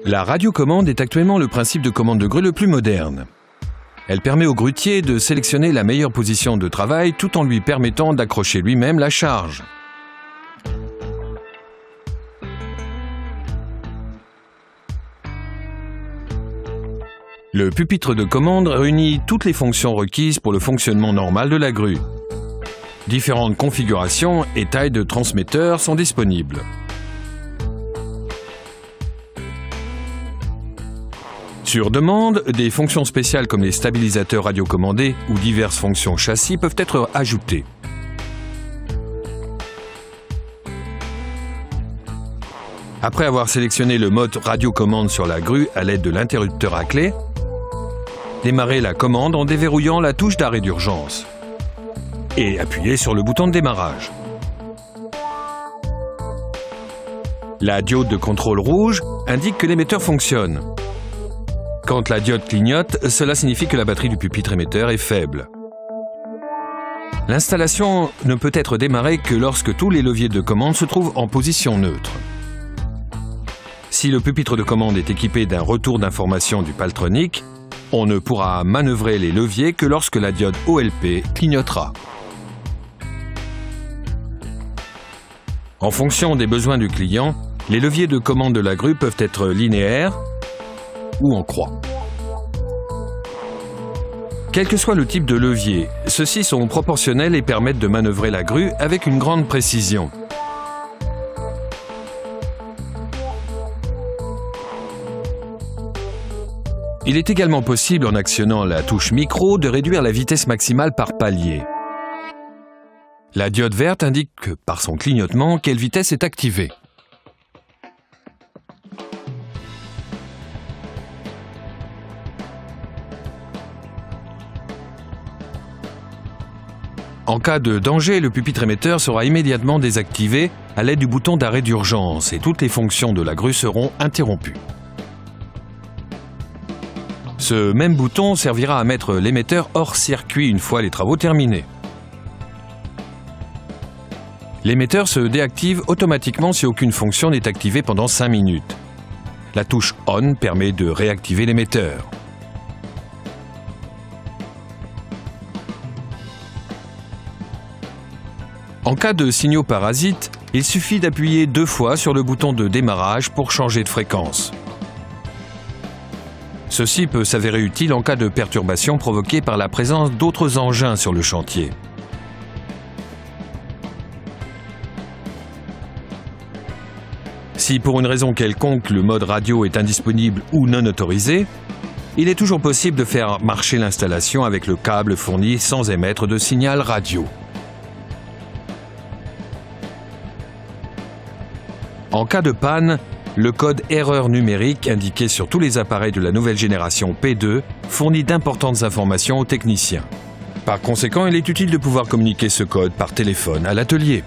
La radiocommande est actuellement le principe de commande de grue le plus moderne. Elle permet au grutier de sélectionner la meilleure position de travail tout en lui permettant d'accrocher lui-même la charge. Le pupitre de commande réunit toutes les fonctions requises pour le fonctionnement normal de la grue. Différentes configurations et tailles de transmetteurs sont disponibles. Sur demande, des fonctions spéciales comme les stabilisateurs radiocommandés ou diverses fonctions châssis peuvent être ajoutées. Après avoir sélectionné le mode radiocommande sur la grue à l'aide de l'interrupteur à clé, démarrez la commande en déverrouillant la touche d'arrêt d'urgence et appuyez sur le bouton de démarrage. La diode de contrôle rouge indique que l'émetteur fonctionne. Quand la diode clignote, cela signifie que la batterie du pupitre émetteur est faible. L'installation ne peut être démarrée que lorsque tous les leviers de commande se trouvent en position neutre. Si le pupitre de commande est équipé d'un retour d'information du Paltronic, on ne pourra manœuvrer les leviers que lorsque la diode OLP clignotera. En fonction des besoins du client, les leviers de commande de la grue peuvent être linéaires ou en croix. Quel que soit le type de levier, ceux-ci sont proportionnels et permettent de manœuvrer la grue avec une grande précision. Il est également possible, en actionnant la touche micro, de réduire la vitesse maximale par palier. La diode verte indique par son clignotement quelle vitesse est activée. En cas de danger, le pupitre émetteur sera immédiatement désactivé à l'aide du bouton d'arrêt d'urgence et toutes les fonctions de la grue seront interrompues. Ce même bouton servira à mettre l'émetteur hors circuit une fois les travaux terminés. L'émetteur se déactive automatiquement si aucune fonction n'est activée pendant 5 minutes. La touche ON permet de réactiver l'émetteur. En cas de signaux parasites, il suffit d'appuyer 2 fois sur le bouton de démarrage pour changer de fréquence. Ceci peut s'avérer utile en cas de perturbation provoquée par la présence d'autres engins sur le chantier. Si pour une raison quelconque le mode radio est indisponible ou non autorisé, il est toujours possible de faire marcher l'installation avec le câble fourni sans émettre de signal radio. En cas de panne, le code erreur numérique indiqué sur tous les appareils de la nouvelle génération P2 fournit d'importantes informations aux techniciens. Par conséquent, il est utile de pouvoir communiquer ce code par téléphone à l'atelier.